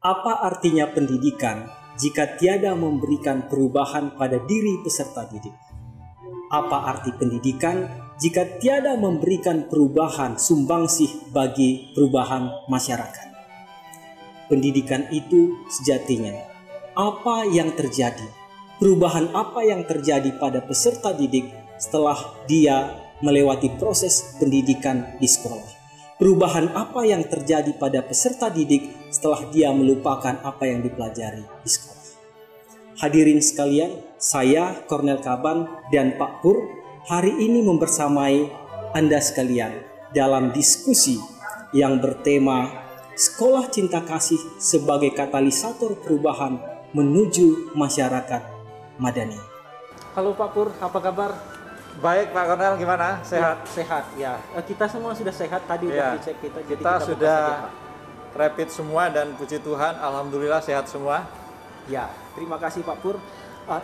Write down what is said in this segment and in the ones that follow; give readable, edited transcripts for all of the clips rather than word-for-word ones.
Apa artinya pendidikan jika tiada memberikan perubahan pada diri peserta didik? Apa arti pendidikan jika tiada memberikan perubahan sumbangsih bagi perubahan masyarakat? Pendidikan itu sejatinya apa yang terjadi, perubahan apa yang terjadi pada peserta didik setelah dia melewati proses pendidikan di sekolah. Perubahan apa yang terjadi pada peserta didik setelah dia melupakan apa yang dipelajari di sekolah. Hadirin sekalian, saya Kornel Kaban dan Pak Pur hari ini membersamai Anda sekalian dalam diskusi yang bertema Sekolah Cinta Kasih sebagai katalisator perubahan menuju masyarakat madani. Halo Pak Pur, apa kabar? Baik Pak Kornel, gimana? Sehat? Ya, sehat ya. Kita semua sudah sehat tadi ya. Udah dicek kita. Jadi kita sudah rapid semua dan puji Tuhan, alhamdulillah sehat semua. Ya, terima kasih Pak Pur.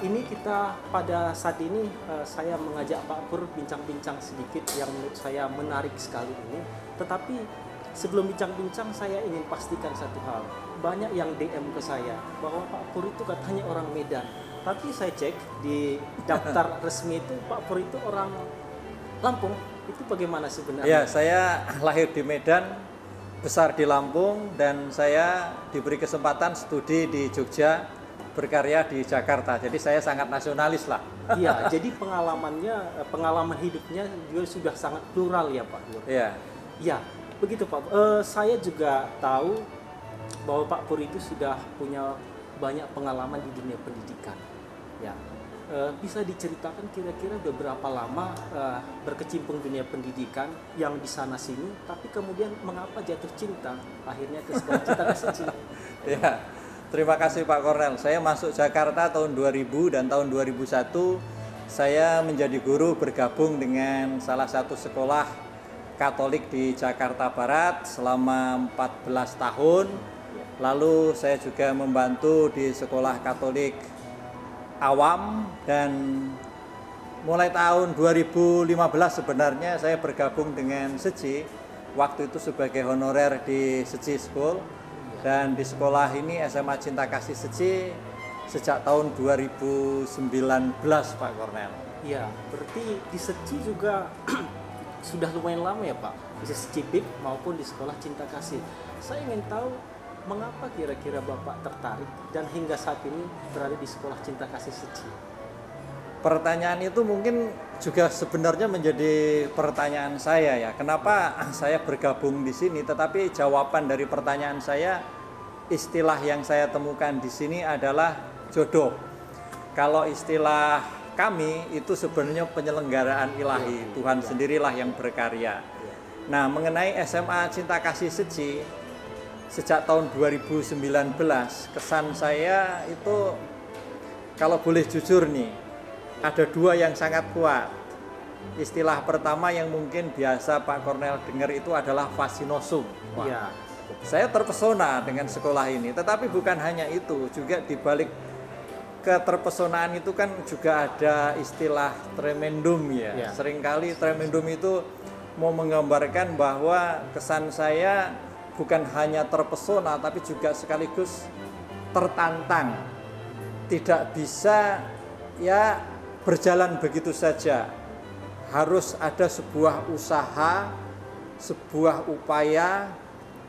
Ini kita pada saat ini saya mengajak Pak Pur bincang-bincang sedikit yang menurut saya menarik sekali ini. Tetapi sebelum bincang-bincang saya ingin pastikan satu hal. Banyak yang DM ke saya bahwa Pak Pur itu katanya orang Medan. Tapi saya cek di daftar resmi itu Pak Pur itu orang Lampung. Itu bagaimana sebenarnya? Ya, saya lahir di Medan, besar di Lampung, dan saya diberi kesempatan studi di Jogja, berkarya di Jakarta. Jadi saya sangat nasionalis lah. Iya, jadi pengalaman hidupnya juga sudah sangat plural ya Pak Pur. Iya. Ya, begitu Pak. Saya juga tahu bahwa Pak Pur itu sudah punya banyak pengalaman di dunia pendidikan. Ya, bisa diceritakan kira-kira beberapa lama berkecimpung dunia pendidikan yang di sana sini, tapi kemudian mengapa jatuh cinta akhirnya ke Sekolah Cinta Kasih? Ya, terima kasih Pak Kornel. Saya masuk Jakarta tahun 2000 dan tahun 2001 saya menjadi guru bergabung dengan salah satu sekolah Katolik di Jakarta Barat selama 14 tahun. Lalu saya juga membantu di sekolah Katolik awam, dan mulai tahun 2015 sebenarnya saya bergabung dengan Seji, waktu itu sebagai honorer di Seji School, dan di sekolah ini SMA Cinta Kasih Seji sejak tahun 2019 Pak Kornel. Iya, berarti di Seji juga sudah lumayan lama ya Pak, di Seji PIK maupun di sekolah Cinta Kasih. Saya ingin tahu mengapa kira-kira Bapak tertarik dan hingga saat ini berada di Sekolah Cinta Kasih Seji? Pertanyaan itu mungkin juga sebenarnya menjadi pertanyaan saya ya. Kenapa saya bergabung di sini? Tetapi jawaban dari pertanyaan saya, istilah yang saya temukan di sini adalah jodoh. Kalau istilah kami itu sebenarnya penyelenggaraan ilahi, Tuhan sendirilah yang berkarya. Nah, mengenai SMA Cinta Kasih Seji, sejak tahun 2019 kesan saya itu, kalau boleh jujur nih, ada dua yang sangat kuat. Istilah pertama yang mungkin biasa Pak Kornel dengar itu adalah fascinosum. Iya. Saya terpesona dengan sekolah ini, tetapi bukan hanya itu, juga di balik keterpesonaan itu kan juga ada istilah tremendum ya. Seringkali tremendum itu mau menggambarkan bahwa kesan saya bukan hanya terpesona, tapi juga sekaligus tertantang. Tidak bisa ya berjalan begitu saja. Harus ada sebuah usaha, sebuah upaya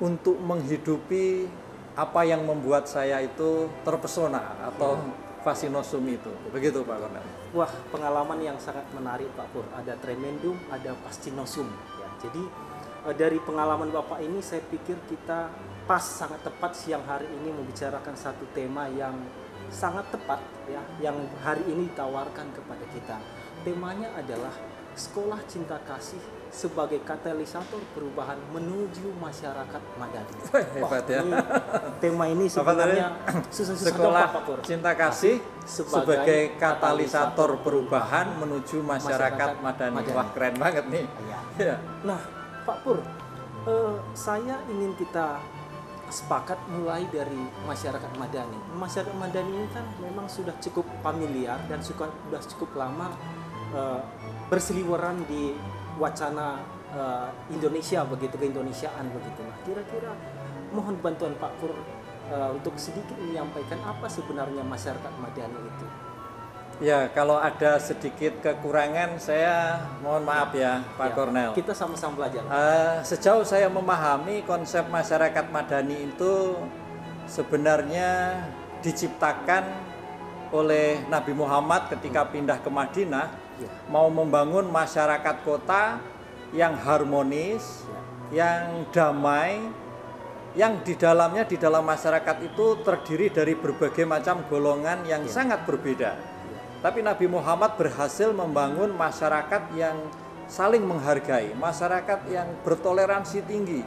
untuk menghidupi apa yang membuat saya itu terpesona atau fascinosum itu. Begitu Pak Kornel. Wah, pengalaman yang sangat menarik Pak Pur. Ada tremendum, ada fascinosum. Ya, jadi dari pengalaman Bapak ini saya pikir kita pas sangat tepat siang hari ini membicarakan satu tema yang sangat tepat ya, yang hari ini ditawarkan kepada kita. Temanya adalah Sekolah Cinta Kasih sebagai katalisator perubahan menuju masyarakat madani. Hebat ya. Tema ini sebenarnya susah-susah Sekolah Pak Pur. Cinta Kasih sebagai katalisator perubahan menuju masyarakat madani. Wah, keren banget nih. Ya. Nah, Pak Pur, saya ingin kita sepakat mulai dari masyarakat madani. Masyarakat madani ini kan memang sudah cukup familiar dan sudah cukup lama berseliweran di wacana Indonesia begitu, keindonesiaan begitu. Nah, kira-kira mohon bantuan Pak Pur untuk sedikit menyampaikan apa sebenarnya masyarakat Madani itu. Ya, kalau ada sedikit kekurangan saya mohon maaf ya Pak Kornel. Kita sama-sama belajar. Sejauh saya memahami konsep masyarakat Madani itu sebenarnya diciptakan oleh Nabi Muhammad ketika pindah ke Madinah, mau membangun masyarakat kota yang harmonis, yang damai, yang di dalamnya, di dalam masyarakat itu terdiri dari berbagai macam golongan yang sangat berbeda. Tapi Nabi Muhammad berhasil membangun masyarakat yang saling menghargai, masyarakat yang bertoleransi tinggi,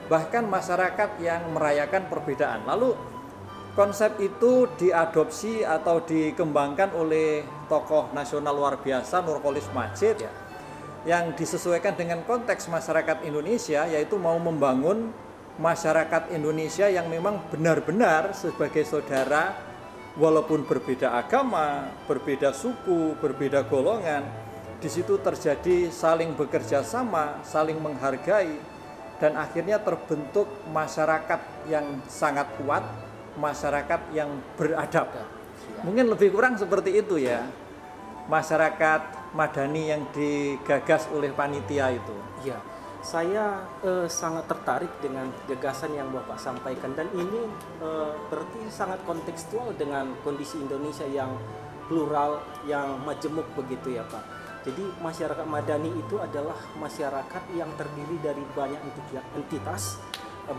bahkan masyarakat yang merayakan perbedaan. Lalu konsep itu diadopsi atau dikembangkan oleh tokoh nasional luar biasa Nurcholish Madjid yang disesuaikan dengan konteks masyarakat Indonesia, yaitu mau membangun masyarakat Indonesia yang memang benar-benar sebagai saudara, walaupun berbeda agama, berbeda suku, berbeda golongan, di situ terjadi saling bekerja sama, saling menghargai, dan akhirnya terbentuk masyarakat yang sangat kuat, masyarakat yang beradab. Mungkin lebih kurang seperti itu ya, masyarakat Madani yang digagas oleh panitia itu. Ya, saya sangat tertarik dengan gagasan yang Bapak sampaikan, dan ini berarti sangat kontekstual dengan kondisi Indonesia yang plural, yang majemuk begitu ya Pak. Jadi masyarakat Madani itu adalah masyarakat yang terdiri dari banyak entitas,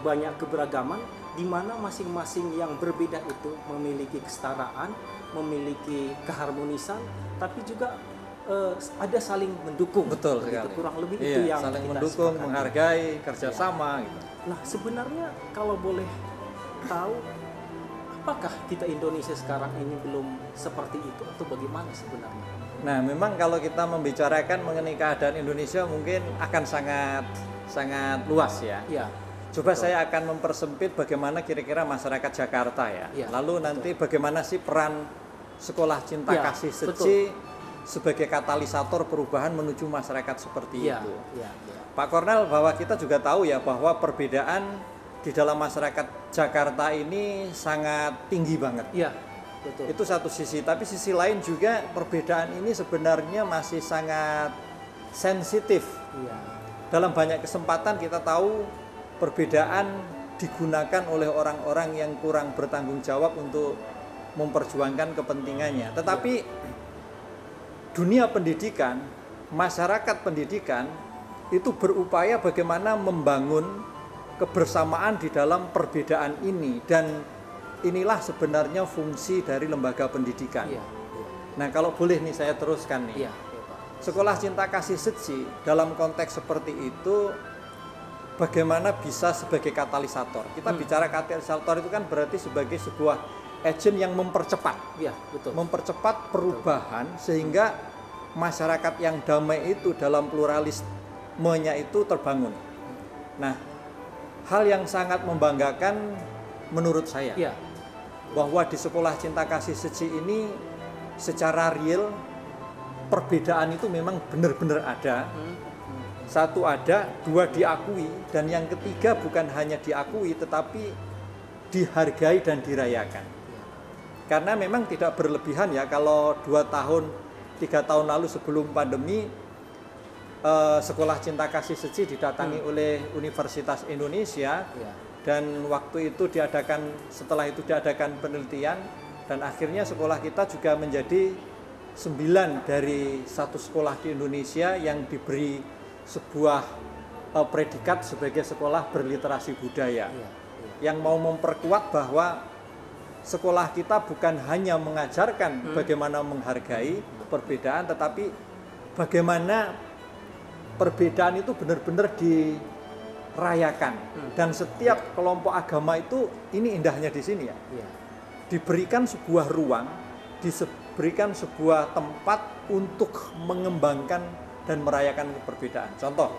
banyak keberagaman, di mana masing-masing yang berbeda itu memiliki kesetaraan, memiliki keharmonisan, tapi juga ada saling mendukung. Betul begitu, sekali. kurang lebih itu yang saling kita mendukung, sepakati. menghargai, kerjasama gitu. Nah, sebenarnya kalau boleh tahu, apakah kita Indonesia sekarang ini belum seperti itu atau bagaimana sebenarnya? Nah, memang kalau kita membicarakan mengenai keadaan Indonesia mungkin akan sangat luas ya. Ya. Coba saya akan mempersempit bagaimana kira-kira masyarakat Jakarta ya. Lalu nanti bagaimana sih peran sekolah cinta kasih Seci sebagai katalisator perubahan menuju masyarakat seperti itu. Pak Kornel, bahwa kita juga tahu ya bahwa perbedaan di dalam masyarakat Jakarta ini sangat tinggi banget. Iya, betul. Itu satu sisi, tapi sisi lain juga perbedaan ini sebenarnya masih sangat sensitif. Dalam banyak kesempatan kita tahu perbedaan digunakan oleh orang-orang yang kurang bertanggung jawab untuk memperjuangkan kepentingannya. Tetapi dunia pendidikan, masyarakat pendidikan itu berupaya bagaimana membangun kebersamaan di dalam perbedaan ini, dan inilah sebenarnya fungsi dari lembaga pendidikan. Nah, kalau boleh nih saya teruskan nih. Sekolah Cinta Kasih Seci dalam konteks seperti itu bagaimana bisa sebagai katalisator. Kita bicara katalisator itu kan berarti sebagai sebuah agent yang mempercepat. Mempercepat perubahan sehingga masyarakat yang damai itu dalam pluralismenya itu terbangun. Nah, hal yang sangat membanggakan menurut saya bahwa di Sekolah Cinta Kasih Seci ini secara real perbedaan itu memang benar-benar ada. Satu ada, dua diakui, dan yang ketiga bukan hanya diakui tetapi dihargai dan dirayakan. Karena memang tidak berlebihan ya kalau 2 tahun 3 tahun lalu sebelum pandemi Sekolah Cinta Kasih Seci didatangi oleh Universitas Indonesia, dan waktu itu setelah itu diadakan penelitian, dan akhirnya sekolah kita juga menjadi 9 dari 1 sekolah di Indonesia yang diberi sebuah predikat sebagai sekolah berliterasi budaya, yang mau memperkuat bahwa sekolah kita bukan hanya mengajarkan bagaimana menghargai perbedaan, tetapi bagaimana perbedaan itu benar-benar dirayakan. Dan setiap kelompok agama itu, ini indahnya di sini ya, diberikan sebuah ruang, diberikan sebuah tempat untuk mengembangkan dan merayakan perbedaan. Contoh,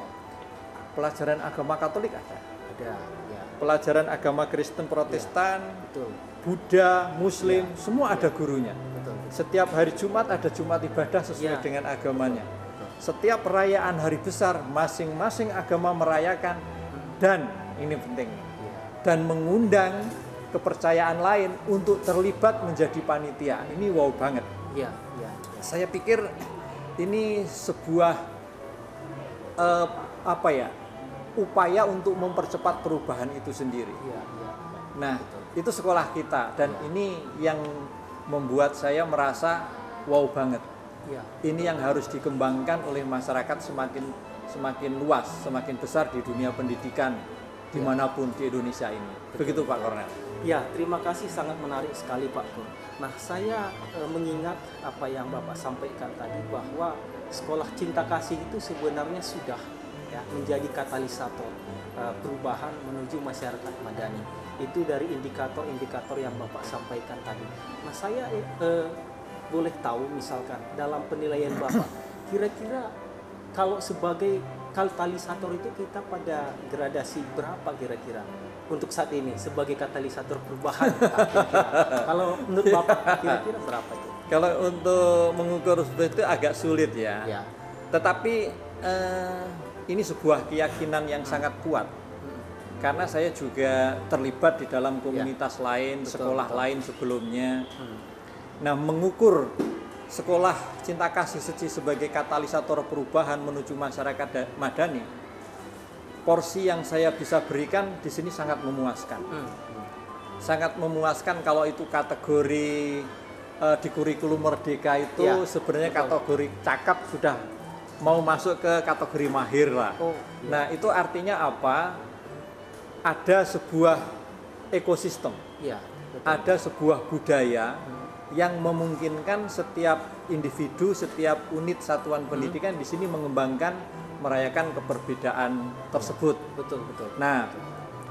pelajaran agama Katolik ada. Pelajaran agama Kristen, Protestan, Buddha, Muslim, semua ada gurunya. Setiap hari Jumat ada Jumat ibadah sesuai dengan agamanya. Setiap perayaan hari besar masing-masing agama merayakan, dan ini penting, dan mengundang kepercayaan lain untuk terlibat menjadi panitia. Ini wow banget. Iya, iya. Saya pikir ini sebuah upaya untuk mempercepat perubahan itu sendiri. Iya, iya. Nah, itu sekolah kita dan ini yang membuat saya merasa wow banget. Iya. Ini yang harus dikembangkan oleh masyarakat semakin luas, semakin besar di dunia pendidikan dimanapun di Indonesia ini. Begitu Pak Kornel. Ya, terima kasih, sangat menarik sekali Pak Pur. Nah, saya mengingat apa yang Bapak sampaikan tadi bahwa sekolah cinta kasih itu sebenarnya sudah ya menjadi katalisator perubahan menuju masyarakat madani. Itu dari indikator-indikator yang Bapak sampaikan tadi. Nah, saya boleh tahu misalkan dalam penilaian Bapak, kira-kira kalau sebagai katalisator itu kita pada gradasi berapa kira-kira untuk saat ini sebagai katalisator perubahan? Kalau menurut Bapak kira-kira berapa itu? Kalau untuk mengukur seperti itu agak sulit ya. Ya. Tetapi ini sebuah keyakinan yang sangat kuat. Karena saya juga terlibat di dalam komunitas lain, sekolah lain sebelumnya. Nah, mengukur sekolah cinta kasih Seci sebagai katalisator perubahan menuju masyarakat madani, porsi yang saya bisa berikan di sini sangat memuaskan. Sangat memuaskan kalau itu kategori di kurikulum Merdeka itu sebenarnya kategori cakap sudah mau masuk ke kategori mahir lah. Nah, itu artinya apa? Ada sebuah ekosistem, ada sebuah budaya yang memungkinkan setiap individu, setiap unit satuan pendidikan di sini mengembangkan, merayakan keperbedaan tersebut. Betul. Nah,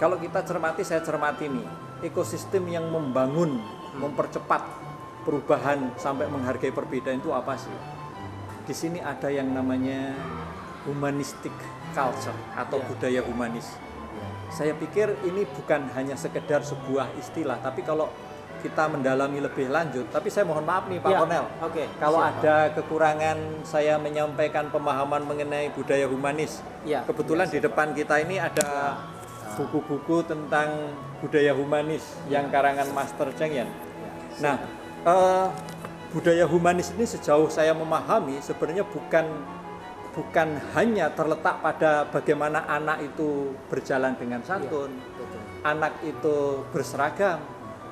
kalau kita cermati, saya cermati nih, ekosistem yang membangun, mempercepat perubahan sampai menghargai perbedaan itu apa sih? Di sini ada yang namanya humanistic culture atau budaya humanis. Saya pikir ini bukan hanya sekedar sebuah istilah, tapi kalau kita mendalami lebih lanjut, tapi saya mohon maaf nih Pak Kornel, kalau ada kekurangan saya menyampaikan pemahaman mengenai budaya humanis. Kebetulan di depan kita ini ada buku-buku tentang budaya humanis yang karangan Master Cheng Yen. Nah, budaya humanis ini sejauh saya memahami sebenarnya bukan hanya terletak pada bagaimana anak itu berjalan dengan santun, anak itu berseragam,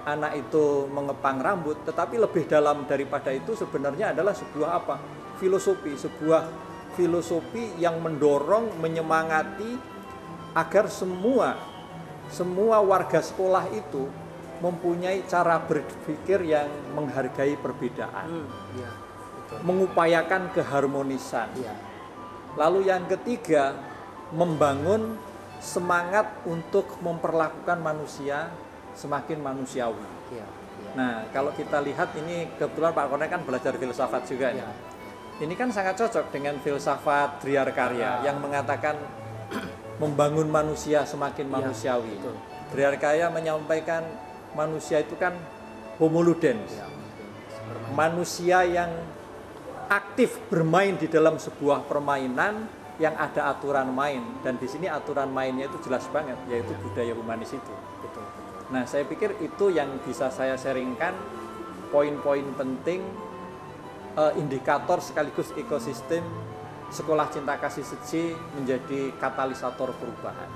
anak itu mengepang rambut, tetapi lebih dalam daripada itu sebenarnya adalah sebuah sebuah filosofi yang mendorong, menyemangati agar semua warga sekolah itu mempunyai cara berpikir yang menghargai perbedaan, mengupayakan keharmonisan. Lalu yang ketiga, membangun semangat untuk memperlakukan manusia semakin manusiawi. Nah, kalau kita lihat ini kebetulan Pak Kornel kan belajar filsafat juga nih. Ini kan sangat cocok dengan filsafat Driarkarya yang mengatakan membangun manusia semakin manusiawi. Driarkarya menyampaikan manusia itu kan homo ludens, manusia yang aktif bermain di dalam sebuah permainan yang ada aturan main, dan di sini aturan mainnya itu jelas banget, yaitu budaya humanis itu. Nah, saya pikir itu yang bisa saya sharingkan, poin-poin penting, indikator sekaligus ekosistem sekolah cinta kasih Seci menjadi katalisator perubahan.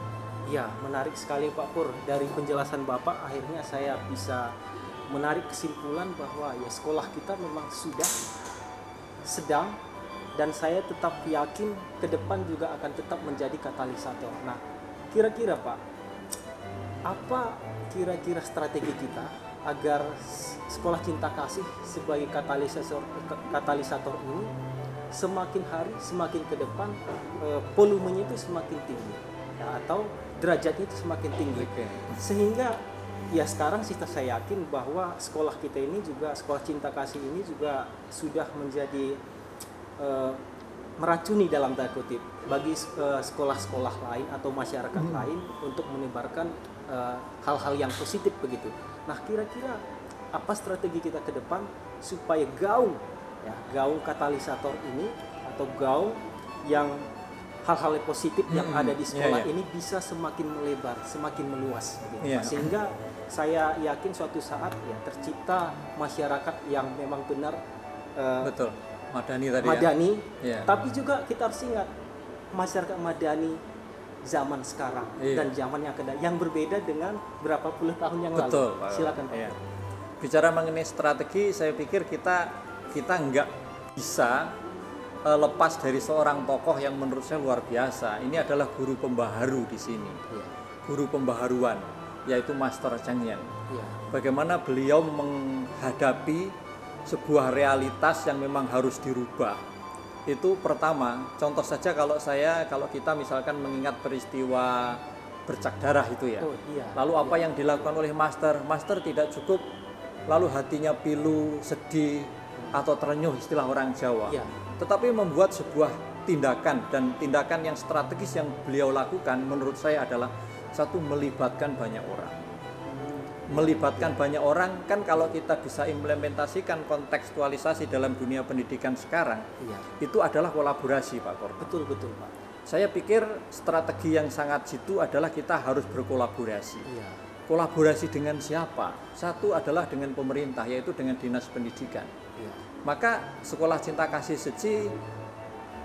Ya, menarik sekali Pak Pur. Dari penjelasan Bapak akhirnya saya bisa menarik kesimpulan bahwa ya sekolah kita memang sudah sedang, dan saya tetap yakin ke depan juga akan tetap menjadi katalisator. Nah, kira-kira Pak, apa kira-kira strategi kita agar sekolah cinta kasih sebagai katalisator ini semakin hari semakin ke depan volumenya itu semakin tinggi, ya, atau derajatnya itu semakin tinggi, sehingga ya sekarang sih saya yakin bahwa sekolah kita ini juga, sekolah cinta kasih ini juga sudah menjadi meracuni dalam tanda kutip bagi sekolah-sekolah lain atau masyarakat lain untuk menebarkan hal-hal yang positif begitu. Nah, kira-kira apa strategi kita ke depan supaya gaung katalisator ini atau gaung yang hal-hal yang positif yang ada di sekolah Iya. ini bisa semakin melebar, semakin meluas gitu, Iya. Pak. Sehingga saya yakin suatu saat ya tercipta masyarakat yang memang benar Betul. Madani tadi madani, ya. tapi juga kita harus ingat masyarakat madani zaman sekarang Iya. dan zaman yang akan datang yang berbeda dengan berapa puluh tahun yang Betul, lalu. Pak. Silakan Pak. Iya. Bicara mengenai strategi, saya pikir kita nggak bisa lepas dari seorang tokoh yang menurut saya luar biasa. Ini adalah guru pembaharu di sini, Iya. guru pembaharuan, yaitu Master Chang Yen. Iya. Bagaimana beliau menghadapi sebuah realitas yang memang harus dirubah. Itu pertama, contoh saja kalau kita misalkan mengingat peristiwa bercak darah itu ya. Oh, iya. Lalu apa yang dilakukan oleh Master? Master tidak cukup lalu hatinya pilu, sedih atau terenyuh istilah orang Jawa. Iya. Tetapi membuat sebuah tindakan, dan tindakan yang strategis yang beliau lakukan menurut saya adalah satu, melibatkan banyak orang. Melibatkan banyak orang kan kalau kita bisa implementasikan kontekstualisasi dalam dunia pendidikan sekarang, Iya. itu adalah kolaborasi, Pak Korno. Betul Pak. Saya pikir strategi yang sangat jitu adalah kita harus berkolaborasi. Iya. Kolaborasi dengan siapa? Satu adalah dengan pemerintah, yaitu dengan Dinas Pendidikan. Iya. Maka Sekolah Cinta Kasih Seci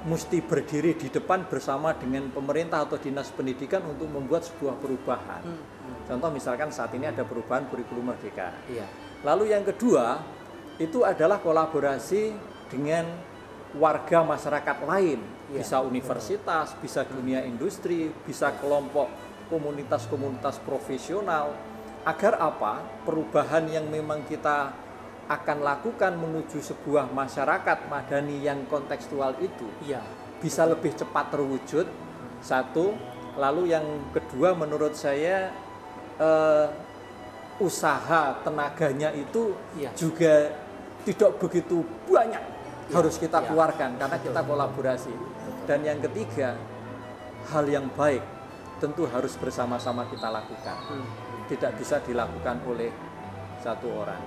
mesti berdiri di depan bersama dengan pemerintah atau Dinas Pendidikan untuk membuat sebuah perubahan. Contoh misalkan saat ini ada perubahan kurikulum merdeka. Iya. Lalu yang kedua, itu adalah kolaborasi dengan warga masyarakat lain. Iya. Bisa universitas, bisa dunia industri, bisa kelompok komunitas-komunitas profesional. Agar apa? Perubahan yang memang kita akan lakukan menuju sebuah masyarakat madani yang kontekstual itu Iya. bisa lebih cepat terwujud. Satu, lalu yang kedua menurut saya usaha tenaganya itu Iya. juga tidak begitu banyak harus kita Iya. keluarkan karena kita kolaborasi. Dan yang ketiga, hal yang baik tentu harus bersama-sama kita lakukan. Tidak bisa dilakukan oleh satu orang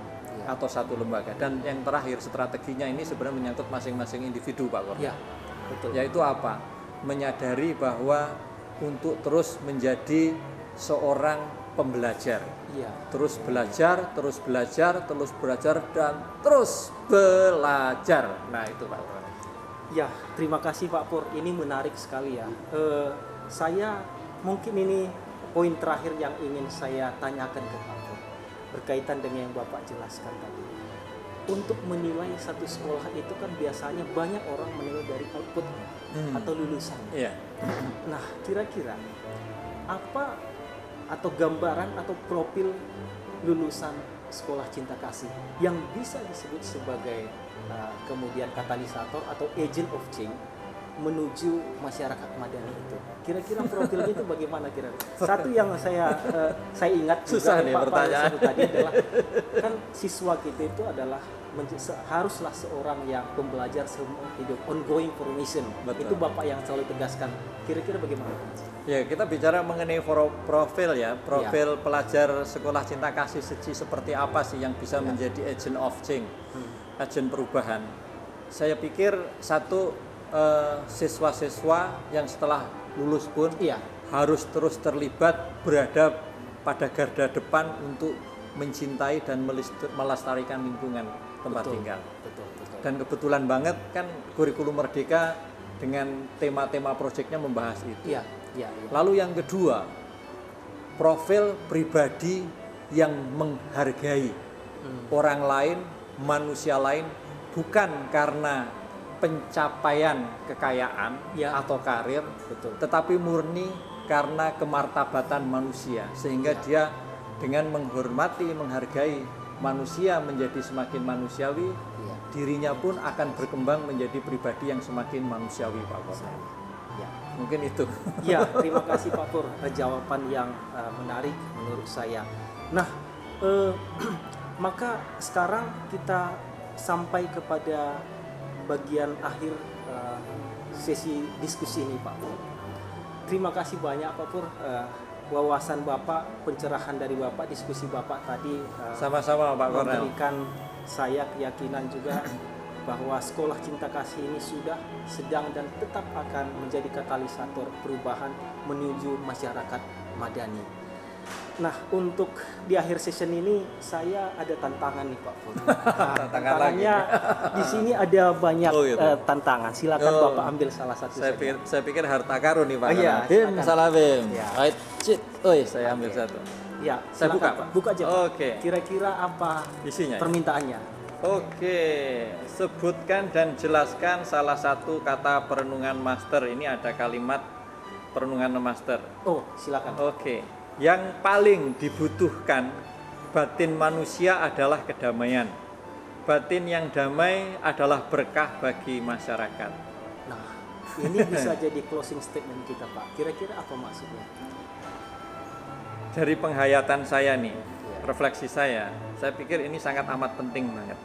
atau satu lembaga. Dan yang terakhir, strateginya ini sebenarnya menyangkut masing-masing individu, Pak Korno. Iya. Betul. Yaitu apa? Menyadari bahwa untuk terus menjadi seorang pembelajar. Iya. Terus belajar, terus belajar, terus belajar, dan terus belajar. Nah itu Pak Korno. Ya, terima kasih Pak Pur. Ini menarik sekali ya. Saya mungkin ini poin terakhir yang ingin saya tanyakan ke Pak Pur berkaitan dengan yang Bapak jelaskan tadi. Untuk menilai satu sekolah itu kan biasanya banyak orang menilai dari outputnya atau lulusannya. Iya. Nah, kira-kira apa atau gambaran atau profil lulusan Sekolah Cinta Kasih yang bisa disebut sebagai kemudian katalisator atau agent of change menuju masyarakat madani itu? Kira-kira profilnya itu bagaimana kira-kira? Satu yang saya ingat Susah nih Pak pertanyaan. sebut tadi adalah kan siswa kita itu adalah haruslah seorang yang pembelajar seumur hidup, ongoing formation. Betul. Itu Bapak yang selalu tegaskan. Kira-kira bagaimana? Ya, kita bicara mengenai profil ya, profil pelajar Sekolah Cinta Kasih Seci seperti apa sih yang bisa menjadi agent of change, agent perubahan. Saya pikir satu, siswa-siswa yang setelah lulus pun harus terus terlibat, berada pada garda depan untuk mencintai dan melestarikan lingkungan tempat tinggal. Betul. Dan kebetulan banget kan kurikulum Merdeka dengan tema-tema proyeknya membahas itu. Iya. Lalu yang kedua, profil pribadi yang menghargai orang lain, manusia lain, bukan karena pencapaian kekayaan atau karir, tetapi murni karena kemartabatan manusia, sehingga dia dengan menghormati, menghargai manusia menjadi semakin manusiawi, dirinya pun akan berkembang menjadi pribadi yang semakin manusiawi, Pak Korno. Mungkin itu. Ya, terima kasih Pak Pur, jawaban yang menarik menurut saya. Nah, maka sekarang kita sampai kepada bagian akhir sesi diskusi ini Pak Pur. Terima kasih banyak Pak Pur, wawasan Bapak, pencerahan dari Bapak, diskusi Bapak tadi Sama-sama Pak Kornel. memberikan saya keyakinan juga bahwa Sekolah Cinta Kasih ini sudah, sedang, dan tetap akan menjadi katalisator perubahan menuju masyarakat madani. Nah, untuk di akhir session ini saya ada tantangan nih Pak Pur. Nah, tantangannya di sini ada banyak tantangan. Silakan Bapak ambil salah satu saja. Saya pikir harta karun nih Pak. Iya, Bim, salah Bim. Ya. Right, shit. Oh, saya ambil satu. Ya, Saya buka, silakan, Pak. Buka aja Pak. Oke. Kira-kira apa Isinya. permintaannya? Oke, sebutkan dan jelaskan salah satu kata perenungan master. Ini ada kalimat perenungan master. Oh, silakan. Oke, yang paling dibutuhkan batin manusia adalah kedamaian. Batin yang damai adalah berkah bagi masyarakat. Nah, ini bisa jadi closing statement kita Pak. Kira-kira apa maksudnya? Dari penghayatan saya nih, refleksi saya pikir ini sangat amat penting banget.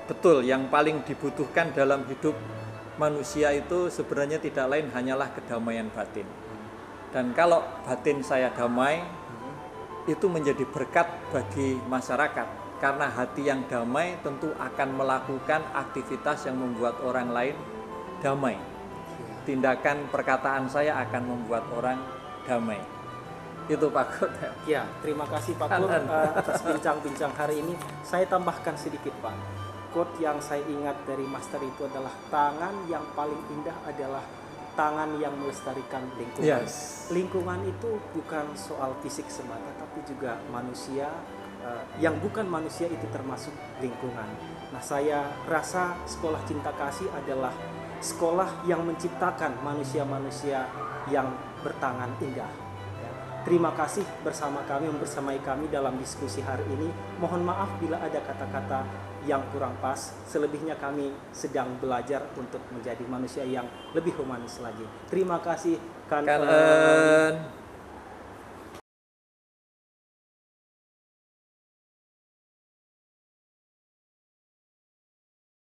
Betul, yang paling dibutuhkan dalam hidup manusia itu sebenarnya tidak lain hanyalah kedamaian batin. Dan kalau batin saya damai, itu menjadi berkat bagi masyarakat. Karena hati yang damai tentu akan melakukan aktivitas yang membuat orang lain damai. Tindakan perkataan saya akan membuat orang damai. Itu Pak Kut. Ya, terima kasih Pak Pur atas bincang-bincang hari ini. Saya tambahkan sedikit Pak. Quote yang saya ingat dari Master itu adalah tangan yang paling indah adalah tangan yang melestarikan lingkungan. Yes. Lingkungan itu bukan soal fisik semata, tapi juga manusia. Yang bukan manusia itu termasuk lingkungan. Nah, saya rasa Sekolah Cinta Kasih adalah sekolah yang menciptakan manusia-manusia yang bertangan indah. Terima kasih bersamai kami dalam diskusi hari ini. Mohon maaf bila ada kata-kata yang kurang pas. Selebihnya kami sedang belajar untuk menjadi manusia yang lebih humanis lagi. Terima kasih, Kangen.